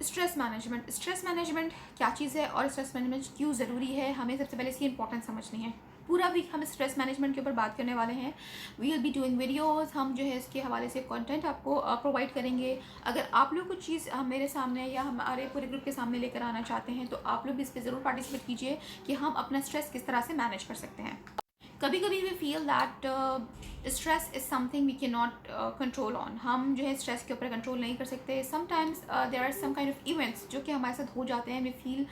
Stress management क्या चीज़ है और स्ट्रेस मैनेजमेंट क्यों ज़रूरी है, हमें सबसे पहले इसकी इंपॉर्टेंस समझनी है। पूरा वीक हम स्ट्रेस मैनेजमेंट के ऊपर बात करने वाले हैं। We will be doing videos, हम जो है इसके हवाले से कंटेंट आपको प्रोवाइड करेंगे। अगर आप लोग कुछ चीज़ मेरे सामने या हमारे पूरे ग्रुप के सामने लेकर आना चाहते हैं तो आप लोग भी इस पर ज़रूर पार्टिसिपेट कीजिए कि हम अपना स्ट्रेस किस तरह से मैनेज कर सकते हैं। कभी कभी we feel that stress is something we can not control on. हम जो है स्ट्रेस के ऊपर कंट्रोल नहीं कर सकते। Sometimes there are some kind of events जो कि हमारे साथ हो जाते हैं, we feel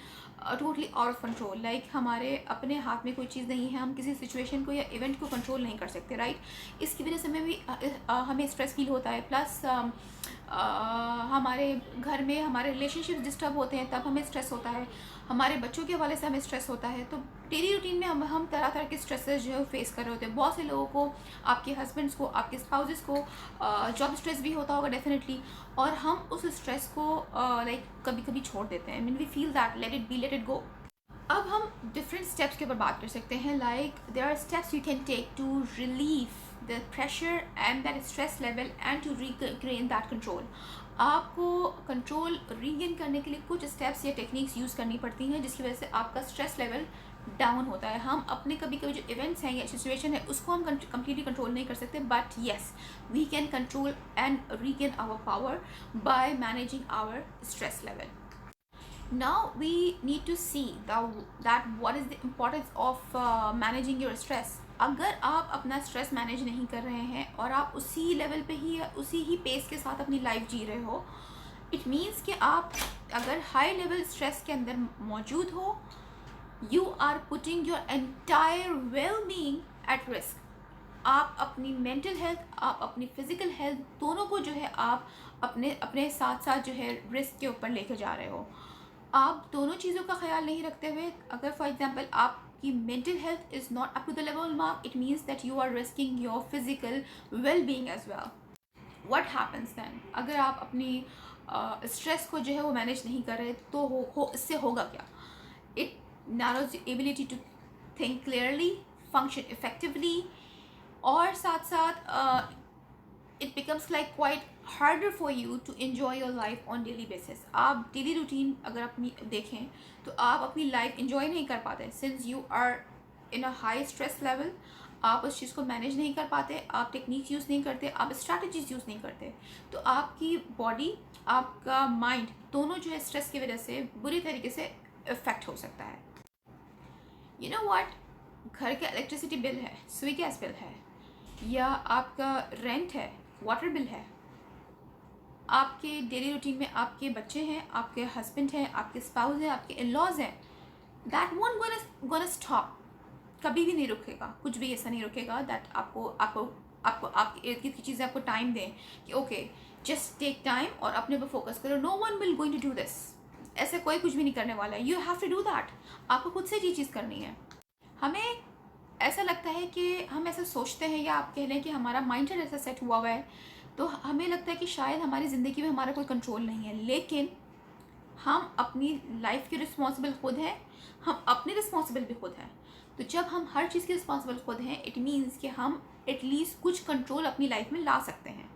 totally out of control, like हमारे अपने हाथ में कोई चीज़ नहीं है, हम किसी सिचुएशन को या इवेंट को कंट्रोल नहीं कर सकते, राइट। इसकी वजह से हमें स्ट्रेस फील होता है। प्लस हमारे घर में हमारे रिलेशनशिप डिस्टर्ब होते हैं, तब हमें स्ट्रेस होता है। हमारे बच्चों के हवाले से हमें स्ट्रेस होता है। तो डेली रूटीन में हम तरह तरह के स्ट्रेसेस जो है फेस कर रहे होते हैं। बहुत से लोगों को, आपके हस्बैंड्स को, आपके स्पाउसेस को जॉब स्ट्रेस भी होता होगा डेफिनेटली, और हम उस स्ट्रेस को लाइक कभी कभी छोड़ देते हैं। Mean we feel that let it go. अब हम डिफरेंट स्टेप्स के ऊपर बात कर सकते हैं। Like there are steps you can take to relieve the pressure and that stress level and to regain that control. आपको कंट्रोल रीगेन करने के लिए कुछ स्टेप्स या टेक्निक्स यूज़ करनी पड़ती हैं जिसकी वजह से आपका स्ट्रेस लेवल डाउन होता है। हम अपने कभी कभी जो इवेंट्स हैं या सिचुएशन है उसको हम कम्प्लीटली कंट्रोल नहीं कर सकते, but yes we can control and regain our power by managing our stress level. Now we need to see that what is the importance of managing your stress. अगर आप अपना stress manage नहीं कर रहे हैं और आप उसी लेवल पे ही, उसी ही पेस के साथ अपनी लाइफ जी रहे हो, इट मीन्स कि आप अगर हाई लेवल स्ट्रेस के अंदर मौजूद हो, you are putting your entire well being at risk. आप अपनी मेंटल हेल्थ, आप अपनी फिजिकल हेल्थ, दोनों को जो है आप अपने साथ साथ जो है रिस्क के ऊपर लेकर जा रहे हो. आप दोनों चीज़ों का ख्याल नहीं रखते हुए, अगर फॉर एग्जांपल आपकी mental health is not up to the level mark, it means that you are risking your physical well being as well. What happens then? अगर आप अपनी स्ट्रेस को जो है वो मैनेज नहीं कर रहे तो इससे होगा क्या? It narrows the ability to think clearly, function effectively, और साथ साथ it becomes like quite harder for you to enjoy your life on daily basis. आप डेली रूटीन अगर अपनी देखें तो आप अपनी लाइफ enjoy नहीं कर पाते, since you are in a high stress level. आप उस चीज़ को मैनेज नहीं कर पाते, आप टेक्निक्स यूज़ नहीं करते, आप स्ट्रैटेजीज यूज़ नहीं करते, तो आपकी बॉडी, आपका माइंड दोनों जो है स्ट्रेस की वजह से बुरी तरीके से इफेक्ट हो सकता है. You know what? घर का इलेक्ट्रिसिटी बिल है, स्वी गैस बिल है, या आपका रेंट है, वाटर बिल है, आपके डेली रूटीन में आपके बच्चे हैं, आपके हस्बैंड हैं, आपके स्पाउस हैं, आपके इन लॉज हैं, दैट वोंट गोना स्टॉप. कभी भी नहीं रुकेगा, कुछ भी ऐसा नहीं रुकेगा दैट आपके इर्द गिर्द की चीज़ें आपको टाइम दें कि ओके जस्ट टेक टाइम और अपने पर फोकस करो. No one will going to do this. ऐसे कोई कुछ भी नहीं करने वाला है. You have to do that. आपको खुद से ये चीज़ करनी है. हमें ऐसा लगता है कि हम ऐसा सोचते हैं, या आप कह लें कि हमारा माइंड सेट ऐसा सेट हुआ है, तो हमें लगता है कि शायद हमारी ज़िंदगी में हमारा कोई कंट्रोल नहीं है. लेकिन हम अपनी लाइफ के रिस्पॉन्सिबल खुद हैं, हम अपने रिस्पॉन्सिबल भी खुद हैं. तो जब हम हर चीज़ के रिस्पॉन्सिबल खुद हैं, इट मीन्स कि हम एटलीस्ट कुछ कंट्रोल अपनी लाइफ में ला सकते हैं.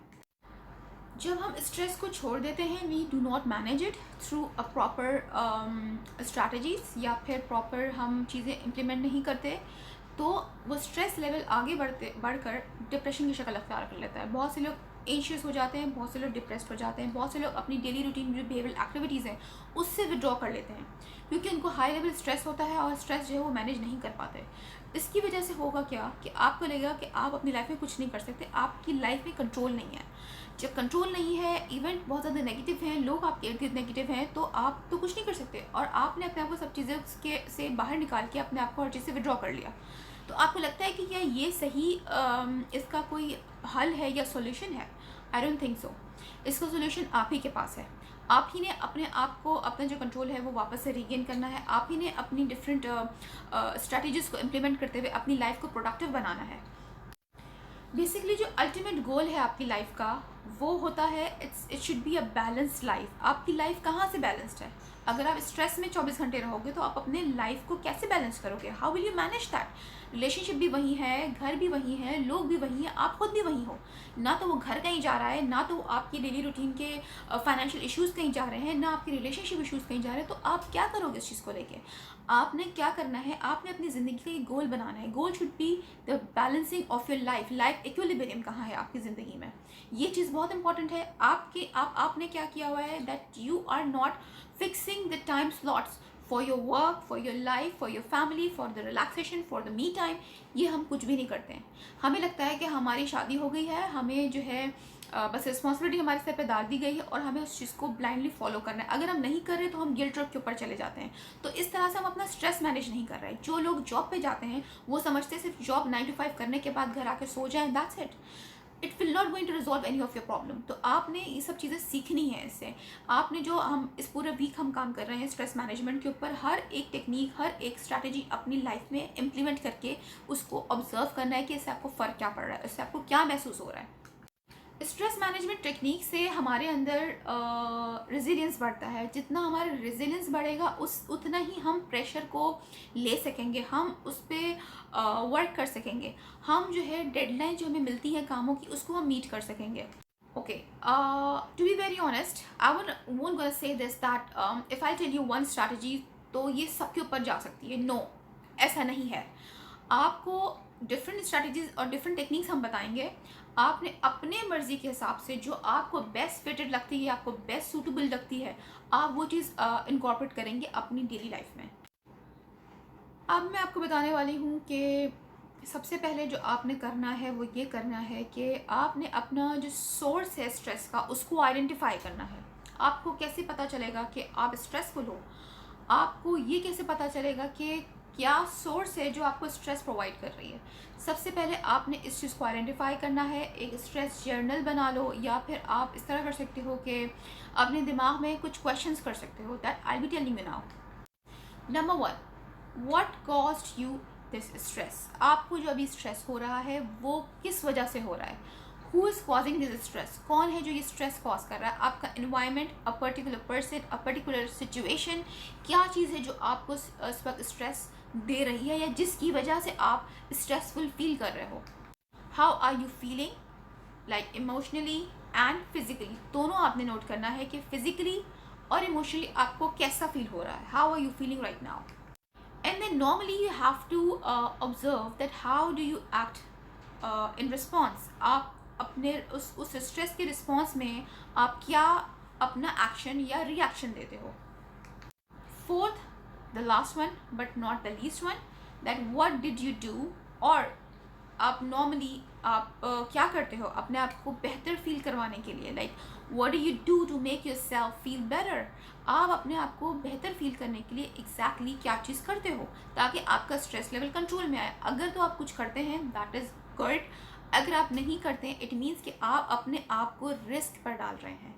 जब हम स्ट्रेस को छोड़ देते हैं, we do not manage it through a proper strategies, या फिर प्रॉपर हम चीज़ें इम्प्लीमेंट नहीं करते, तो वो स्ट्रेस लेवल आगे बढ़कर डिप्रेशन की शक्ल अख्तियार कर लेता है. बहुत से लोग एंशियस हो जाते हैं, बहुत से लोग डिप्रेस्ड हो जाते हैं, बहुत से लोग अपनी डेली रूटीन जो बिहेवियरल एक्टिविटीज़ हैं उससे विड्रॉ कर लेते हैं, क्योंकि उनको हाई लेवल स्ट्रेस होता है और स्ट्रेस जो है वो मैनेज नहीं कर पाते. इसकी वजह से होगा क्या कि आपको लगेगा कि आप अपनी लाइफ में कुछ नहीं कर सकते, आपकी लाइफ में कंट्रोल नहीं है. जब कंट्रोल नहीं है, इवेंट बहुत ज़्यादा नेगेटिव हैं, लोग आपके इर्द गिर्द नेगेटिव हैं, तो आप तो कुछ नहीं कर सकते, और आपने अपने आप को सब चीज़ें से बाहर निकाल के अपने आप को हर चीज़ से विड्रॉ कर लिया. तो आपको लगता है कि क्या ये सही इसका कोई हल है या सॉल्यूशन है? I don't think so. इसका सॉल्यूशन आप ही के पास है. आप ही ने अपने आप को, अपना जो कंट्रोल है वो वापस से रीगेन करना है. आप ही ने अपनी डिफरेंट स्ट्रैटेजीज को इम्प्लीमेंट करते हुए अपनी लाइफ को प्रोडक्टिव बनाना है. बेसिकली जो अल्टीमेट गोल है आपकी लाइफ का, वो होता है it should be a balanced life. आपकी लाइफ कहाँ से बैलेंस्ड है? अगर आप स्ट्रेस में 24 घंटे रहोगे तो आप अपने लाइफ को कैसे बैलेंस करोगे? How will you manage that? Relationship भी वही है, घर भी वही है, लोग भी वही हैं, आप खुद भी वही हो। ना तो वो घर कहीं जा रहा है, ना तो आपकी डेली रूटीन के फाइनेंशियल इश्यूज़ कहीं जा रहे हैं, ना आपके रिलेशनशिप इश्यूज़ कहीं जा रहे हैं। तो आप क्या करोगे इस चीज़ को लेके? आपने क्या करना है, आपने अपनी ज़िंदगी का एक गोल बनाना है। Goal should be the balancing of your life. Life equilibrium कहाँ है आपकी ज़िंदगी में, ये चीज़ बहुत इंपॉर्टेंट है। आपने क्या किया हुआ है, that you are not fixing the time slots for your work, for your life, for your family, for the relaxation, for the me time। ये हम कुछ भी नहीं करते हैं। हमें लगता है कि हमारी शादी हो गई है, हमें जो है बस रिस्पॉन्सिबिलिटी हमारे सर पे डाल दी गई है और हमें उस चीज़ को ब्लाइंडली फॉलो करना है। अगर हम नहीं कर रहे तो हम गिल्ट ट्रिप के ऊपर चले जाते हैं। तो इस तरह से हम अपना स्ट्रेस मैनेज नहीं कर रहे हैं। जो लोग जॉब पे जाते हैं वो समझते हैं सिर्फ जॉब 9 to 5 करने के बाद घर आके सो जाएं, that's it. It will not going to resolve any of your problem. तो आपने ये सब चीज़ें सीखनी है इससे। आपने जो हम इस पूरे वीक हम काम कर रहे हैं स्ट्रेस मैनेजमेंट के ऊपर, हर एक टेक्निक, हर एक स्ट्रैटेजी अपनी लाइफ में इम्प्लीमेंट करके उसको ऑब्जर्व करना है कि इससे आपको फ़र्क क्या पड़ रहा है, इससे आपको क्या महसूस हो रहा है। स्ट्रेस मैनेजमेंट टेक्निक से हमारे अंदर रेजिलियंस बढ़ता है। जितना हमारा रेजिलियंस बढ़ेगा उतना ही हम प्रेशर को ले सकेंगे, हम उस पर वर्क कर सकेंगे। हम जो है डेडलाइन जो हमें मिलती है कामों की, उसको हम मीट कर सकेंगे। Okay, to be very honest, I won't gonna say this that if I tell you one strategy तो ये सबके ऊपर जा सकती है। नो, ऐसा नहीं है। आपको डिफरेंट स्ट्रैटेजीज और डिफरेंट टेक्निक्स हम बताएंगे। आपने अपने मर्जी के हिसाब से जो आपको बेस्ट फिटेड लगती है, आपको बेस्ट सूटेबल लगती है, आप वो चीज़ इनकॉर्पोरेट करेंगे अपनी डेली लाइफ में। अब मैं आपको बताने वाली हूँ कि सबसे पहले जो आपने करना है वो ये करना है कि आपने अपना जो सोर्स है स्ट्रेस का उसको आइडेंटिफाई करना है। आपको कैसे पता चलेगा कि आप स्ट्रेसफुल हो? आपको ये कैसे पता चलेगा कि क्या सोर्स है जो आपको स्ट्रेस प्रोवाइड कर रही है? सबसे पहले आपने इस चीज़ को आइडेंटिफाई करना है। एक स्ट्रेस जर्नल बना लो, या फिर आप इस तरह कर सकते हो कि अपने दिमाग में कुछ क्वेश्चंस कर सकते हो। That I be telling you now. Number 1, what caused you this stress? आपको जो अभी स्ट्रेस हो रहा है वो किस वजह से हो रहा है? Who is causing this stress? कौन है जो ये स्ट्रेस कॉज कर रहा है? आपका environment, a particular person, a particular situation? क्या चीज़ है जो आपको इस वक्त स्ट्रेस दे रही है या जिसकी वजह से आप स्ट्रेसफुल फील कर रहे हो? How are you feeling, like emotionally and physically? दोनों आपने नोट करना है कि फिजिकली और इमोशनली आपको कैसा फील हो रहा है। How are you feeling right now? And then normally you have to observe that how do you act in response। आप अपने उस स्ट्रेस के रिस्पॉन्स में आप क्या अपना एक्शन या रिएक्शन देते हो। Fourth, the last one but not the least one, that what did you do, और आप नॉर्मली आप क्या करते हो अपने आप को बेहतर फील करवाने के लिए। Like what do you do to make your self feel better? आप अपने आप को बेहतर फील करने के लिए एग्जैक्टली क्या चीज़ करते हो ताकि आपका स्ट्रेस लेवल कंट्रोल में आए? अगर तो आप कुछ करते हैं दैट इज़ गुड। अगर आप नहीं करते हैं इट मीन्स कि आप अपने आप को रिस्क पर डाल रहे हैं।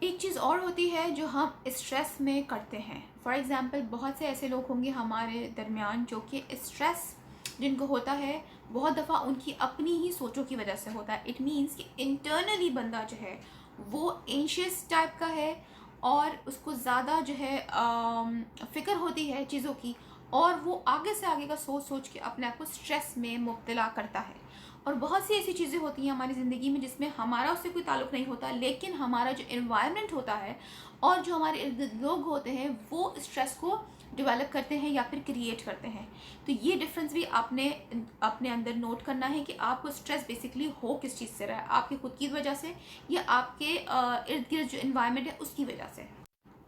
एक चीज़ और होती है जो हम स्ट्रेस में करते हैं। फॉर एग्ज़ाम्पल, बहुत से ऐसे लोग होंगे हमारे दरमियान जो कि स्ट्रेस जिनको होता है बहुत दफ़ा उनकी अपनी ही सोचों की वजह से होता है। इट मीन्स कि इंटरनली बंदा जो है वो एंशियस टाइप का है और उसको ज़्यादा जो है फ़िक्र होती है चीज़ों की, और वो आगे से आगे का सोच सोच के अपने आप को स्ट्रेस में मुब्तला करता है। और बहुत सी ऐसी चीज़ें होती हैं हमारी ज़िंदगी में जिसमें हमारा उससे कोई ताल्लुक़ नहीं होता, लेकिन हमारा जो एनवायरनमेंट होता है और जो हमारे इर्द गिर्द लोग होते हैं वो स्ट्रेस को डेवलप करते हैं या फिर क्रिएट करते हैं। तो ये डिफरेंस भी आपने अपने अंदर नोट करना है कि आपको स्ट्रेस बेसिकली हो किस चीज़ से रहा है, आपकी खुद की वजह से या आपके इर्द गिर्द जो इन्वायरमेंट है उसकी वजह से।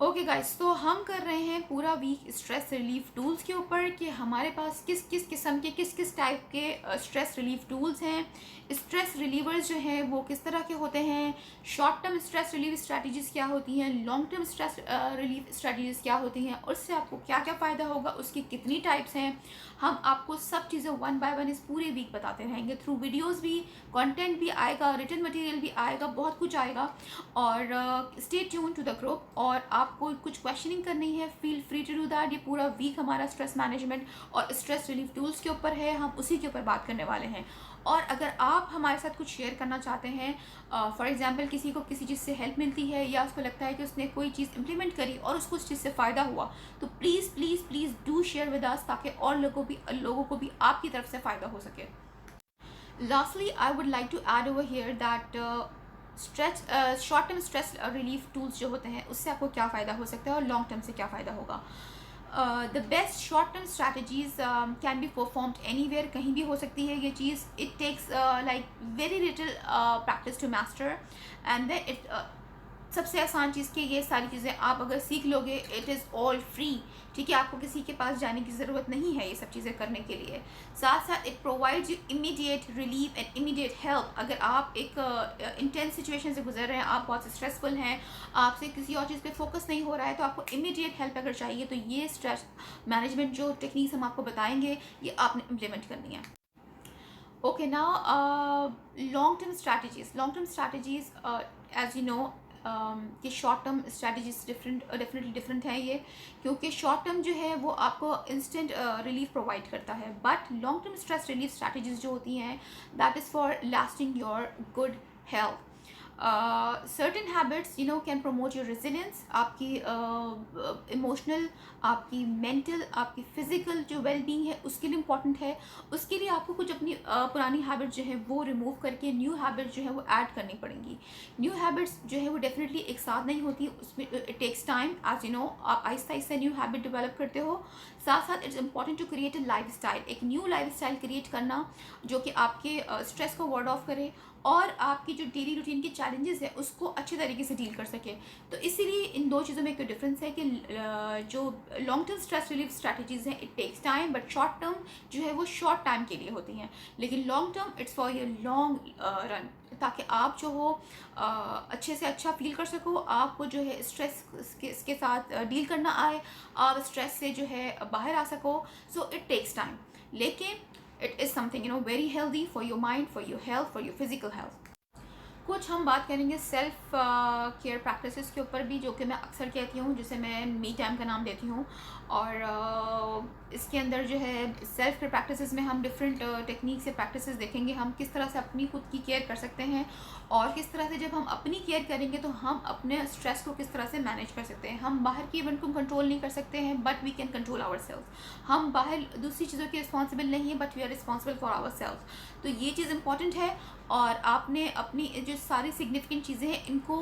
ओके गाइस, तो हम कर रहे हैं पूरा वीक स्ट्रेस रिलीफ टूल्स के ऊपर कि हमारे पास किस किस किस्म के किस किस टाइप के स्ट्रेस रिलीफ टूल्स हैं। स्ट्रेस रिलीवर्स जो हैं वो किस तरह के होते हैं, short term stress relief strategies क्या होती हैं, long term stress relief strategies क्या होती हैं, और उससे आपको क्या क्या फ़ायदा होगा, उसकी कितनी टाइप्स हैं। हम आपको सब चीज़ें वन बाय वन इस पूरे वीक बताते रहेंगे। थ्रू वीडियोज़ भी, कंटेंट भी आएगा, रिटन मटेरियल भी आएगा, बहुत कुछ आएगा। और stay tune to the group. और आप आपको कुछ क्वेश्चनिंग करनी है, feel free to do that. ये पूरा वीक हमारा स्ट्रेस मैनेजमेंट और स्ट्रेस रिलीफ टूल्स के ऊपर है, हम उसी के ऊपर बात करने वाले हैं। और अगर आप हमारे साथ कुछ शेयर करना चाहते हैं, फॉर एग्जांपल किसी को किसी चीज़ से हेल्प मिलती है या उसको लगता है कि उसने कोई चीज़ इंप्लीमेंट करी और उसको उस चीज़ से फ़ायदा हुआ, तो please please please do share with us, ताकि और लोगों को भी आपकी तरफ से फ़ायदा हो सके। Lastly, I would like to add over here that short term stress relief tools जो होते हैं उससे आपको क्या फ़ायदा हो सकता है और लॉन्ग टर्म से क्या फ़ायदा होगा। The best short term strategies can be performed anywhere, कहीं भी हो सकती है ये चीज़। It takes like very little practice to master, and then it सबसे आसान चीज़ कि ये सारी चीज़ें आप अगर सीख लोगे, इट इज़ ऑल फ्री, ठीक है। आपको किसी के पास जाने की ज़रूरत नहीं है ये सब चीज़ें करने के लिए। साथ साथ it provides you immediate relief and immediate help. अगर आप एक इंटेंस सिचुएशन से गुजर रहे हैं, आप बहुत स्ट्रेसफुल हैं, आपसे किसी और चीज़ पे फोकस नहीं हो रहा है, तो आपको इमीडिएट हेल्प अगर चाहिए, तो ये स्ट्रेस मैनेजमेंट जो टेक्निक्स हम आपको बताएंगे, ये आपने इम्प्लीमेंट करनी है। Okay, now long term strategies as you know कि short term strategies definitely different है ये, क्योंकि शॉर्ट टर्म जो है वो आपको इंस्टेंट रिलीफ प्रोवाइड करता है, but long term stress relief strategies जो होती हैं that is for lasting your good health. Certain habits can promote your resilience, आपकी इमोशनल, आपकी मेंटल, आपकी फिजिकल जो वेल बींग है उसके लिए इम्पॉर्टेंट है। उसके लिए आपको कुछ अपनी पुरानी हैबिट जो है वो रिमूव करके न्यू हैबिट जो है वो ऐड करनी पड़ेंगी। न्यू हैबिट्स जो है वो डेफिनेटली एक साथ नहीं होती, उसमें it takes time, as you know. आप आहिस्ता आहिस्ता न्यू हैबिट डेवलप करते हो। साथ साथ it's important to create a lifestyle, एक न्यू लाइफ स्टाइल क्रिएट करना जो कि आपके स्ट्रेस को वार्ड ऑफ करे और आपकी जो डेली रूटीन के चैलेंजेस है उसको अच्छे तरीके से डील कर सके। तो इसीलिए इन दो चीज़ों में एक डिफरेंस है कि जो long term stress relief strategies हैं it takes time, but short term जो है वो शॉर्ट टाइम के लिए होती हैं, लेकिन long term it's for your long run, ताकि आप जो हो अच्छे से अच्छा फील कर सको, आपको जो है स्ट्रेस के साथ डील करना आए, आप स्ट्रेस से जो है बाहर आ सको। सो इट टेक्स टाइम, लेकिन it is something very healthy for your mind, for your health, for your physical health। कुछ हम बात करेंगे सेल्फ केयर प्रैक्टिसेस के ऊपर भी, जो कि मैं अक्सर कहती हूँ, जिसे मैं मी टाइम का नाम देती हूँ। और इसके अंदर जो है सेल्फ केयर प्रैक्टिसेस में हम डिफरेंट टेक्निक्स या प्रैक्टिसेस देखेंगे, हम किस तरह से अपनी खुद की केयर कर सकते हैं और किस तरह से जब हम अपनी केयर करेंगे तो हम अपने स्ट्रेस को किस तरह से मैनेज कर सकते हैं। हम बाहर के इवेंट को कंट्रोल नहीं कर सकते हैं, but we can control our self. हम बाहर दूसरी चीज़ों के रिस्पॉन्सिबल नहीं है, but we are responsible for our self. तो ये चीज़ इंपॉर्टेंट है, और आपने अपनी जो सारी सिग्निफिकेंट चीज़ें हैं इनको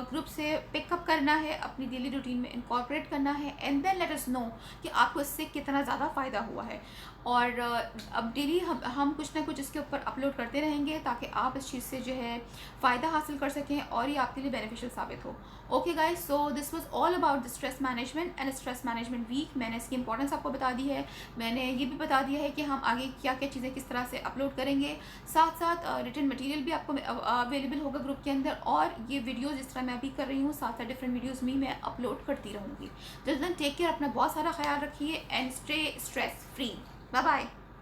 ग्रुप से पिकअप करना है, अपनी डेली रूटीन में इनकॉर्पोरेट करना है, and then let us know कि आपको इससे कितना ज़्यादा फ़ायदा हुआ है। और अब डेली हम कुछ ना कुछ इसके ऊपर अपलोड करते रहेंगे ताकि आप इस चीज़ से जो है फ़ायदा हासिल कर सकें और ये आपके लिए बेनिफिशियल साबित हो। Okay guys, so this was all about the stress management and stress management week. मैंने इसकी इंपॉर्टेंस आपको बता दी है, मैंने ये भी बता दिया है कि हम आगे क्या क्या चीज़ें किस तरह से अपलोड करेंगे। साथ साथ रिटन मटेरियल भी आपको अवेलेबल होगा ग्रुप के अंदर, और ये वीडियोज़ जिस तरह मैं अभी कर रही हूँ साथ साथ डिफरेंट वीडियोज़ में मैं अपलोड करती रहूँगी। टिल देन टेक केयर, अपना बहुत सारा ख्याल रखिए and stay stress free. Bye bye.